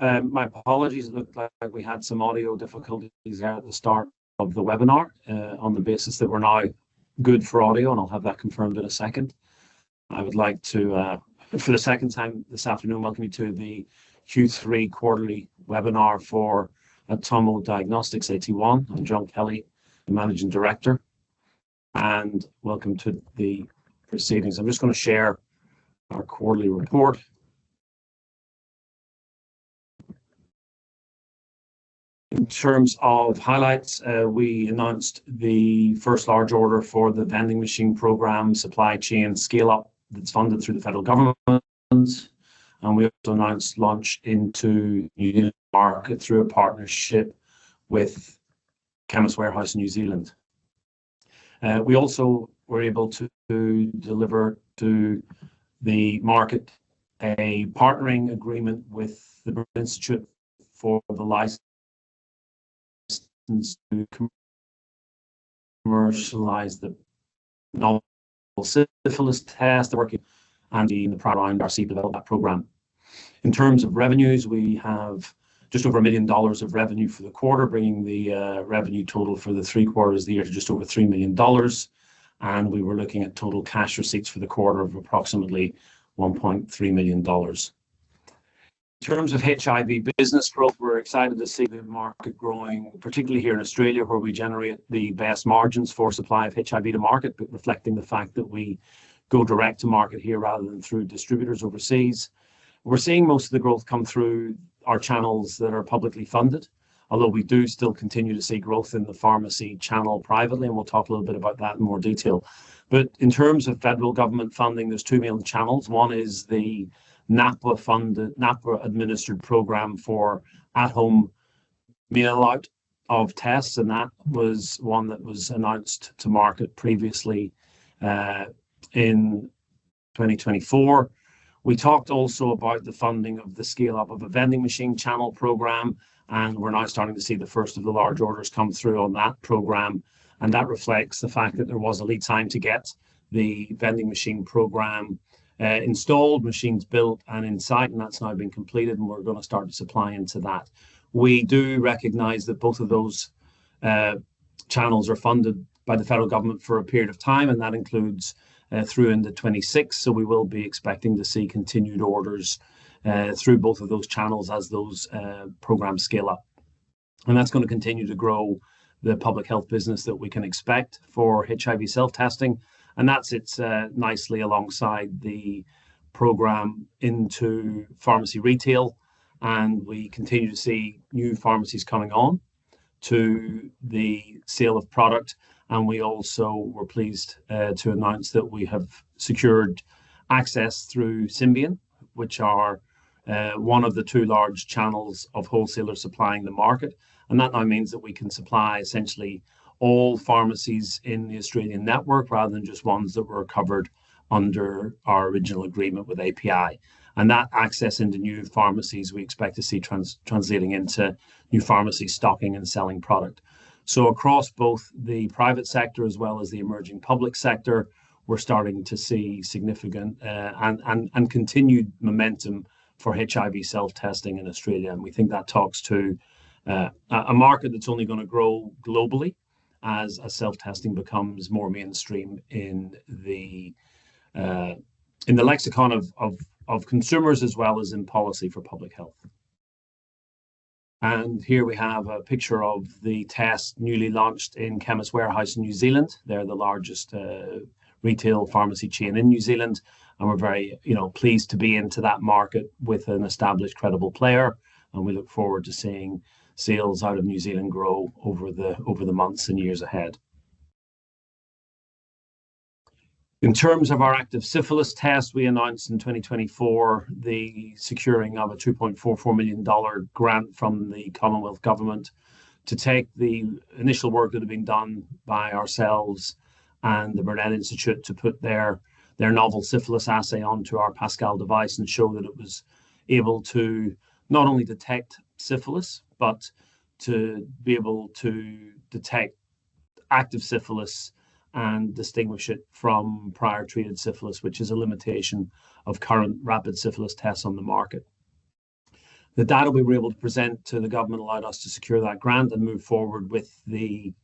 My apologies. It looked like we had some audio difficulties there at the start of the webinar on the basis that we're now good for audio, and I'll have that confirmed in a second. I would like to, for the second time this afternoon, welcome you to the Q3 quarterly webinar for Atomo Diagnostics AT1. I'm John Kelly, the Managing Director, and welcome to the proceedings. I'm just going to share our quarterly report. In terms of highlights, we announced the first large order for the vending machine program supply chain scale-up that's funded through the federal government, and we also announced launch into New Zealand market through a partnership with Chemist Warehouse New Zealand. We also were able to deliver to the market a partnering agreement with the Broad Institute for the license to commercialize the novel syphilis test, working and in the prior round RC developed that program. In terms of revenues, we have just over $1 million of revenue for the quarter, bringing the revenue total for the 3 quarters of the year to just over $3 million. And we were looking at total cash receipts for the quarter of approximately $1.3 million. In terms of HIV business growth, we're excited to see the market growing, particularly here in Australia, where we generate the best margins for supply of HIV to market, but reflecting the fact that we go direct to market here rather than through distributors overseas. We're seeing most of the growth come through our channels that are publicly funded, although we do still continue to see growth in the pharmacy channel privately, and we'll talk a little bit about that in more detail. But in terms of federal government funding, there's 2 main channels. One is the NAPWHA administered program for at-home mail out of tests, and that was one that was announced to market previously in 2024. We talked also about the funding of the scale up of a vending machine channel program, and we're now starting to see the first of the large orders come through on that program, and that reflects the fact that there was a lead time to get the vending machine program installed, machines built and in site, and that's now been completed, and we're going to start to supply into that. We do recognize that both of those channels are funded by the federal government for a period of time, and that includes through into 26. So we will be expecting to see continued orders through both of those channels as those programs scale up. And that's going to continue to grow the public health business that we can expect for HIV self-testing. And that sits nicely alongside the program into pharmacy retail. And we continue to see new pharmacies coming on to the sale of product. And we also were pleased to announce that we have secured access through Symbion, which are one of the 2 large channels of wholesalers supplying the market. And that now means that we can supply essentially all pharmacies in the Australian network rather than just ones that were covered under our original agreement with API. And that access into new pharmacies we expect to see translating into new pharmacies stocking and selling product. So across both the private sector as well as the emerging public sector, we're starting to see significant and continued momentum for HIV self-testing in Australia. And we think that talks to a market that's only going to grow globally as self-testing becomes more mainstream in the lexicon of consumers as well as in policy for public health. And here we have a picture of the test newly launched in Chemist Warehouse in New Zealand. They're the largest retail pharmacy chain in New Zealand, and we're very pleased to be into that market with an established credible player, and we look forward to seeing sales out of New Zealand grow over the months and years ahead. In terms of our active syphilis test, we announced in 2024 the securing of a $2.44 million grant from the Commonwealth Government to take the initial work that had been done by ourselves and the Broad Institute to put their novel syphilis assay onto our Pascal device and show that it was able to not only detect syphilis, but to be able to detect active syphilis and distinguish it from prior treated syphilis, which is a limitation of current rapid syphilis tests on the market. The data we were able to present to the government allowed us to secure that grant and move forward with the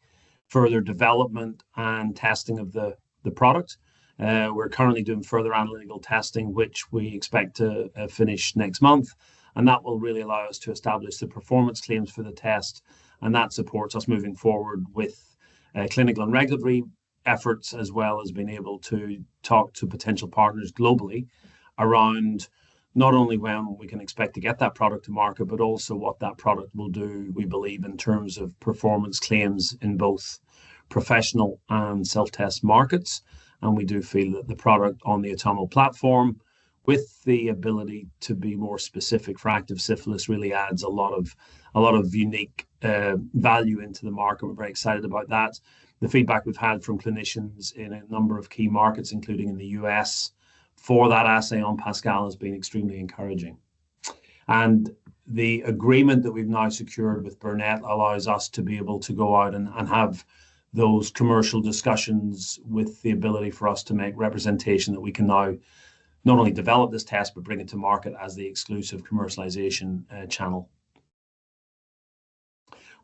further development and testing of the product. We're currently doing further analytical testing, which we expect to finish next month, and that will really allow us to establish the performance claims for the test, and that supports us moving forward with clinical and regulatory efforts, as well as being able to talk to potential partners globally around not only when we can expect to get that product to market, but also what that product will do, we believe, in terms of performance claims in both professional and self-test markets. And we do feel that the product on the Atomo platform, with the ability to be more specific for active syphilis, really adds a lot of unique value into the market. We're very excited about that. The feedback we've had from clinicians in a number of key markets, including in the US, for that assay on Pascal has been extremely encouraging. And the agreement that we've now secured with Burnet allows us to be able to go out and have those commercial discussions, with the ability for us to make representation that we can now not only develop this test, but bring it to market as the exclusive commercialization channel.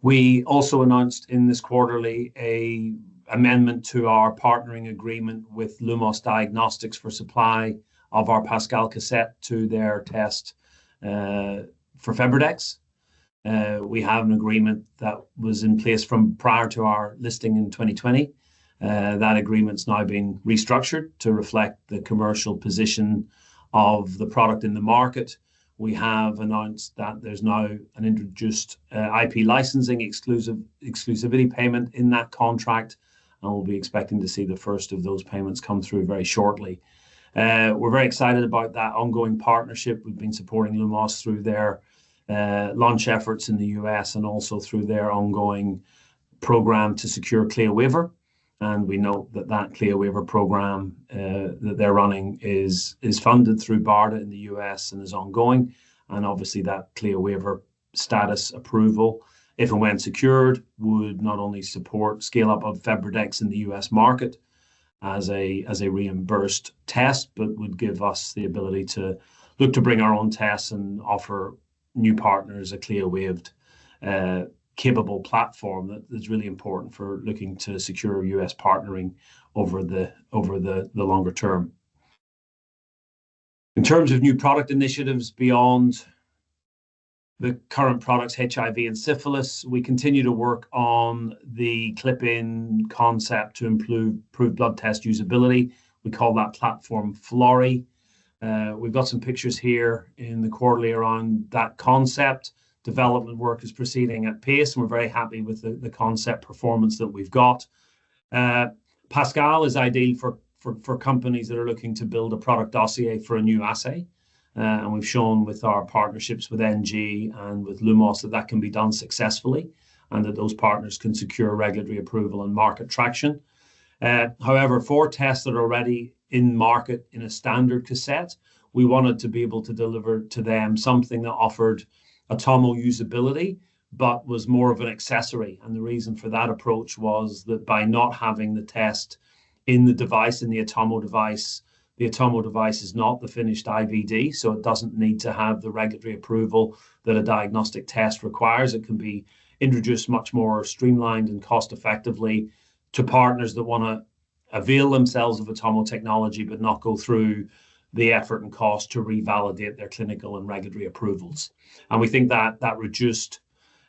We also announced in this quarterly an amendment to our partnering agreement with Atomo Diagnostics for supply of our Pascal cassette to their test for FebriDx. We have an agreement that was in place from prior to our listing in 2020. That agreement's now been restructured to reflect the commercial position of the product in the market. We have announced that there's now an introduced IP licensing exclusivity payment in that contract, and we'll be expecting to see the first of those payments come through very shortly. We're very excited about that ongoing partnership. We've been supporting Lumos through their launch efforts in the US, and also through their ongoing program to secure CLIA waiver. And we know that that CLIA waiver program that they're running is funded through BARDA in the US and is ongoing. And obviously that CLIA waiver status approval, if and when secured, would not only support scale up of FebriDx in the US market as a reimbursed test, but would give us the ability to look to bring our own tests and offer new partners a CLIA waived capable platform that is really important for looking to secure US partnering over the longer term. In terms of new product initiatives beyond the current products, HIV and syphilis, we continue to work on the clip-in concept to improve blood test usability. We call that platform Florey. We've got some pictures here in the quarterly around that concept. Development work is proceeding at pace, and we're very happy with the concept performance that we've got. Pascal is ideal for companies that are looking to build a product dossier for a new assay. And we've shown with our partnerships with NG and with Lumos that can be done successfully, and that those partners can secure regulatory approval and market traction. However, for tests that are already in market in a standard cassette, we wanted to be able to deliver to them something that offered Atomo usability, but was more of an accessory. And the reason for that approach was that by not having the test in the device, in the Atomo device is not the finished IVD, so it doesn't need to have the regulatory approval that a diagnostic test requires. It can be introduced much more streamlined and cost effectively to partners that want to avail themselves of Atomo technology, but not go through the effort and cost to revalidate their clinical and regulatory approvals. And we think that that reduced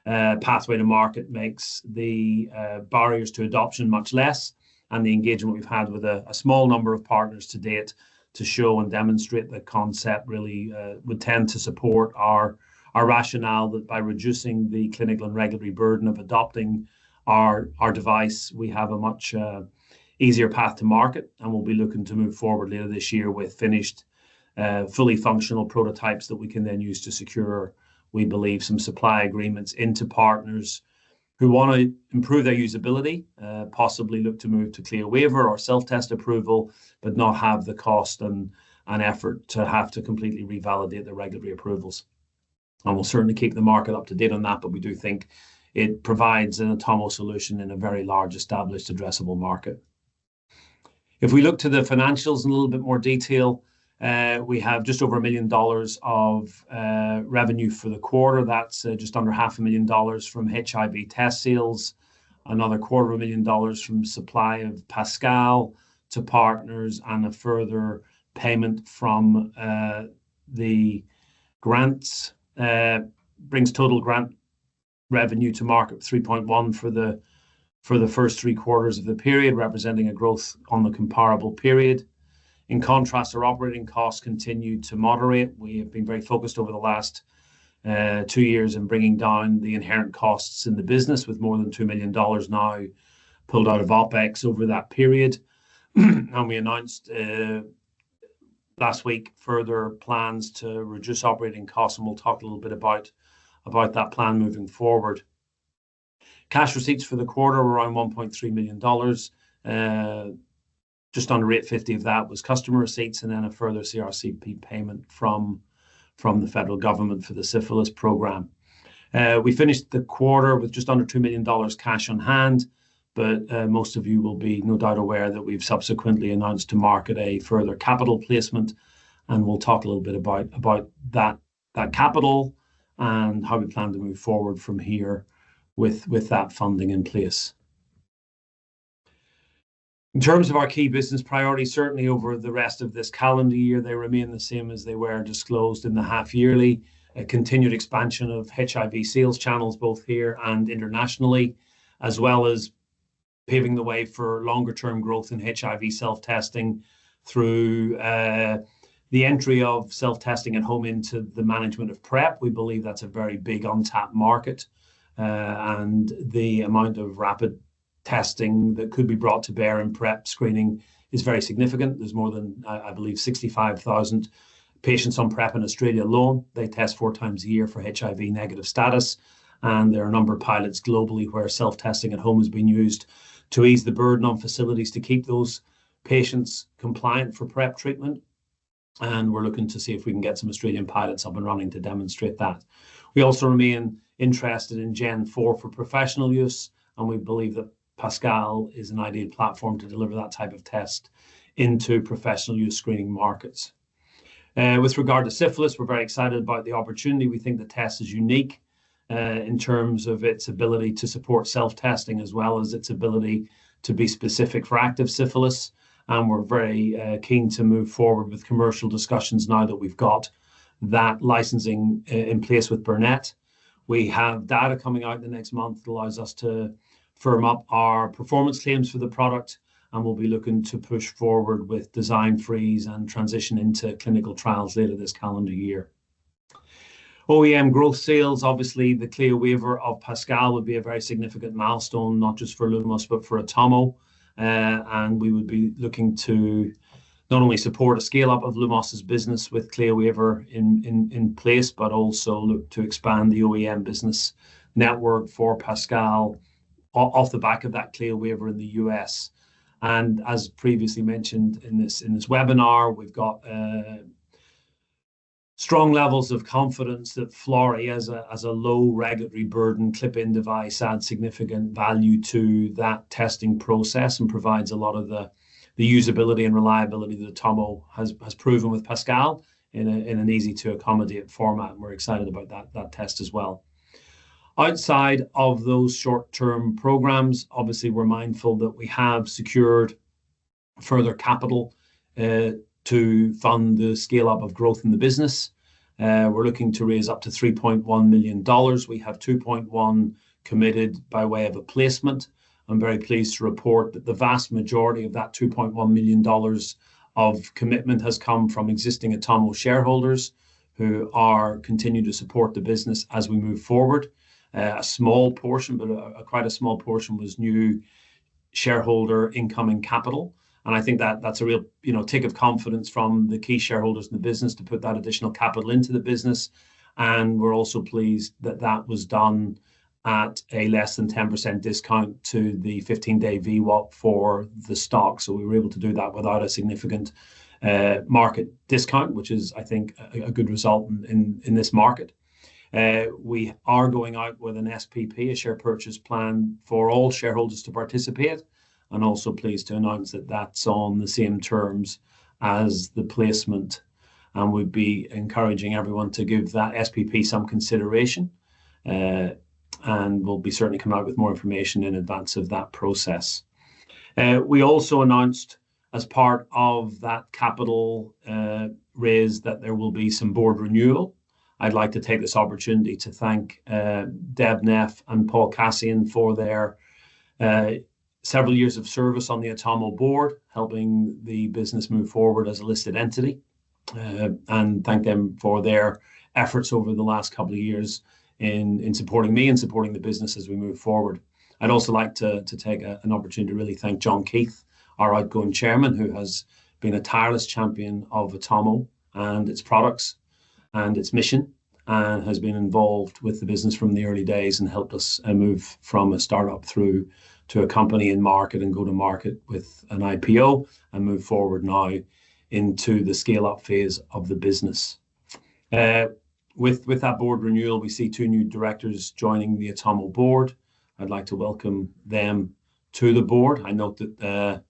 pathway to market makes the barriers to adoption much less, and the engagement we've had with a small number of partners to date to show and demonstrate the concept really would tend to support our rationale that by reducing the clinical and regulatory burden of adopting our device, we have a much easier path to market, and we'll be looking to move forward later this year with finished, fully functional prototypes that we can then use to secure, we believe, some supply agreements into partners who want to improve their usability, possibly look to move to CLIA waiver or self-test approval, but not have the cost and effort to have to completely revalidate the regulatory approvals. And we'll certainly keep the market up to date on that, but we do think it provides an Atomo solution in a very large established addressable market. If we look to the financials in a little bit more detail, We have just over $1 million of revenue for the quarter. That's just under $500,000 from HIV test sales, another $250,000 from supply of Pascal to partners, and a further payment from the grants. Brings total grant revenue to market 3.1 for the first 3 quarters of the period, representing a growth on the comparable period. In contrast, our operating costs continue to moderate. We have been very focused over the last 2 years in bringing down the inherent costs in the business, with more than $2 million now pulled out of OpEx over that period. And we announced last week further plans to reduce operating costs, and we'll talk a little bit about that plan moving forward. Cash receipts for the quarter were around $1.3 million. Just under $850,000 of that was customer receipts, and then a further CRC-P payment from the federal government for the syphilis program. We finished the quarter with just under $2 million cash on hand, but most of you will be no doubt aware that we've subsequently announced to market a further capital placement, and we'll talk a little bit about that capital and how we plan to move forward from here with that funding in place. In terms of our key business priorities, certainly over the rest of this calendar year, they remain the same as they were disclosed in the half yearly. A continued expansion of HIV sales channels, both here and internationally, as well as paving the way for longer term growth in HIV self-testing through the entry of self-testing at home into the management of PrEP. We believe that's a very big untapped market, and the amount of rapid testing that could be brought to bear in PrEP screening is very significant. There's more than, I believe, 65,000 patients on PrEP in Australia alone. They test 4 times a year for HIV negative status, and there are a number of pilots globally where self-testing at home has been used to ease the burden on facilities to keep those patients compliant for PrEP treatment. And we're looking to see if we can get some Australian pilots up and running to demonstrate that. We also remain interested in Gen 4 for professional use, and we believe that Pascal is an ideal platform to deliver that type of test into professional use screening markets. With regard to syphilis, we're very excited about the opportunity. We think the test is unique in terms of its ability to support self-testing, as well as its ability to be specific for active syphilis. And we're very keen to move forward with commercial discussions now that we've got that licensing in place with Burnett. We have data coming out in the next month that allows us to firm up our performance claims for the product, and we'll be looking to push forward with design freeze and transition into clinical trials later this calendar year. OEM growth sales, obviously the CLIA waiver of Pascal would be a very significant milestone, not just for Lumos, but for Atomo. And we would be looking to not only support a scale up of Lumos's business with CLIA waiver in place, but also look to expand the OEM business network for Pascal off the back of that CLIA waiver in the US. And as previously mentioned in this webinar, we've got strong levels of confidence that Florey as a low regulatory burden clip-in device adds significant value to that testing process and provides a lot of the usability and reliability that Atomo has proven with Pascal in an easy to accommodate format. And we're excited about that test as well. Outside of those short-term programs, obviously we're mindful that we have secured further capital to fund the scale up of growth in the business. We're looking to raise up to $3.1 million. We have 2.1 committed by way of a placement. I'm very pleased to report that the vast majority of that $2.1 million of commitment has come from existing Atomo shareholders who continue to support the business as we move forward. A small portion, but quite a small portion, was new shareholder incoming capital. And I think that's a real tick of confidence from the key shareholders in the business to put that additional capital into the business. And we're also pleased that that was done at a less than 10% discount to the 15-day VWAP for the stock. So we were able to do that without a significant market discount, which is, I think, a good result in this market. We are going out with an SPP, a share purchase plan, for all shareholders to participate, and also pleased to announce that that's on the same terms as the placement and we'd be encouraging everyone to give that SPP some consideration. And we'll be certainly coming out with more information in advance of that process. We also announced, as part of that capital raise, that there will be some board renewal. I'd like to take this opportunity to thank Deb Neff and Paul Cassian for their several years of service on the Atomo board, helping the business move forward as a listed entity, and thank them for their efforts over the last couple of years in supporting me and supporting the business as we move forward. I'd also like to take an opportunity to really thank John Keith, our outgoing chairman, who has been a tireless champion of Atomo and its products and its mission, and has been involved with the business from the early days and helped us move from a startup through to a company in market and go to market with an IPO and move forward now into the scale-up phase of the business. With that board renewal, we see 2 new directors joining the Atomo board. I'd like to welcome them to the board. I note that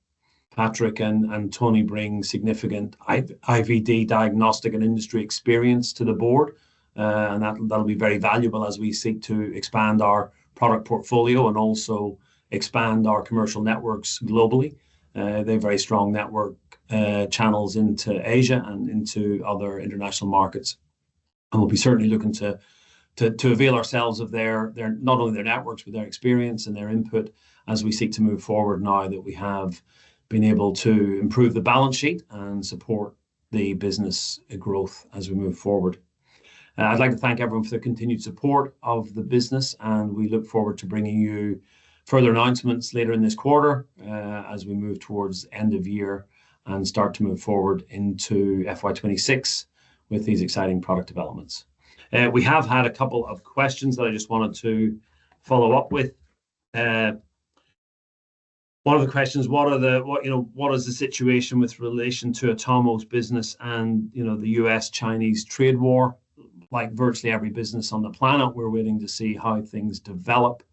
Patrick and Tony bring significant IVD diagnostic and industry experience to the board, and that'll be very valuable as we seek to expand our product portfolio and also expand our commercial networks globally. They have very strong network channels into Asia and into other international markets. And we'll be certainly looking to avail ourselves of their not only their networks, but their experience and their input as we seek to move forward now that we have been able to improve the balance sheet and support the business growth as we move forward. I'd like to thank everyone for their continued support of the business, and we look forward to bringing you further announcements later in this quarter as we move towards end of year and start to move forward into FY26 with these exciting product developments. We have had a couple of questions that I just wanted to follow up with. One of the questions: what is the situation with relation to Atomo's business and the US-Chinese trade war? Like virtually every business on the planet, we're waiting to see how things develop.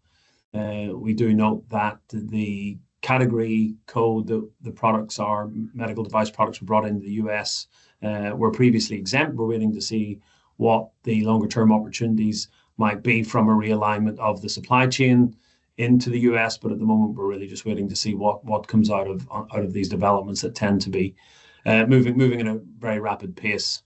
We do note that the category code that the products are, medical device products, were brought into the US were previously exempt. We're waiting to see what the longer term opportunities might be from a realignment of the supply chain into the US, but at the moment we're really just waiting to see what comes out of these developments that tend to be moving at a very rapid pace.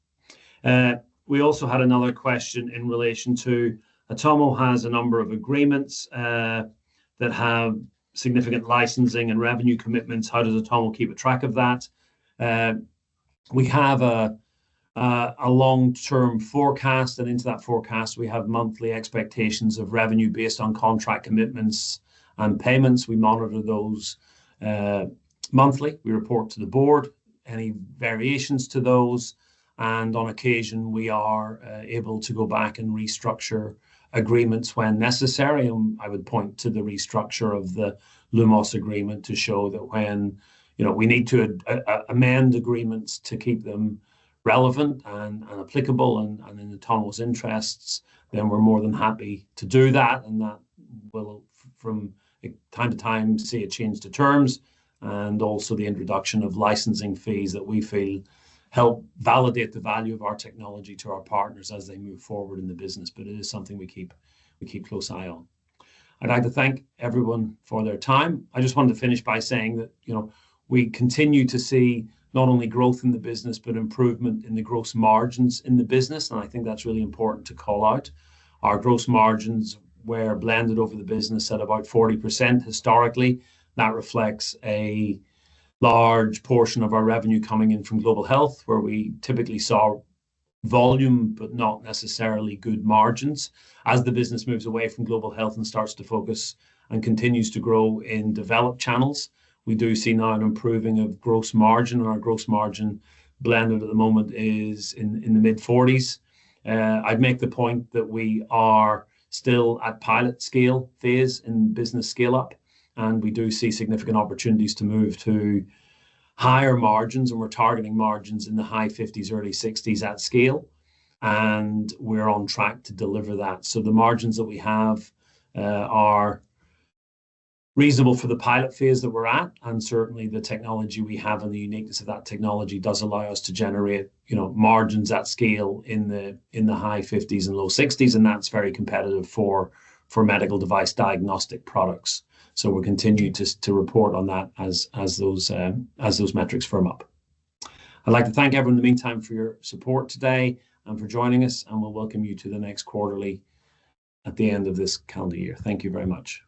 We also had another question in relation to Atomo has a number of agreements that have significant licensing and revenue commitments. How does Atomo keep a track of that? We have a long-term forecast, and into that forecast we have monthly expectations of revenue based on contract commitments and payments. We monitor those monthly. We report to the board any variations to those, and on occasion we are able to go back and restructure agreements when necessary. And I would point to the restructure of the Lumos agreement to show that when we need to amend agreements to keep them relevant and applicable and in Atomo's interests, then we're more than happy to do that, and that will from time to time see a change to terms and also the introduction of licensing fees that we feel help validate the value of our technology to our partners as they move forward in the business. But it is something we keep close eye on. I'd like to thank everyone for their time. I just wanted to finish by saying that we continue to see not only growth in the business, but improvement in the gross margins in the business. And I think that's really important to call out. Our gross margins were blended over the business at about 40% historically. That reflects a large portion of our revenue coming in from global health, where we typically saw volume, but not necessarily good margins. As the business moves away from global health and starts to focus and continues to grow in developed channels, we do see now an improving of gross margin, and our gross margin blended at the moment is in the mid-40s. I'd make the point that we are still at pilot scale phase in business scale up, and we do see significant opportunities to move to higher margins, and we're targeting margins in the high 50s, early 60s at scale, and we're on track to deliver that. So the margins that we have are reasonable for the pilot phase that we're at, and certainly the technology we have and the uniqueness of that technology does allow us to generate, margins at scale in the high 50s and low 60s, and that's very competitive for medical device diagnostic products. So we'll continue to report on that as those metrics firm up. I'd like to thank everyone in the meantime for your support today and for joining us, and we'll welcome you to the next quarterly at the end of this calendar year. Thank you very much.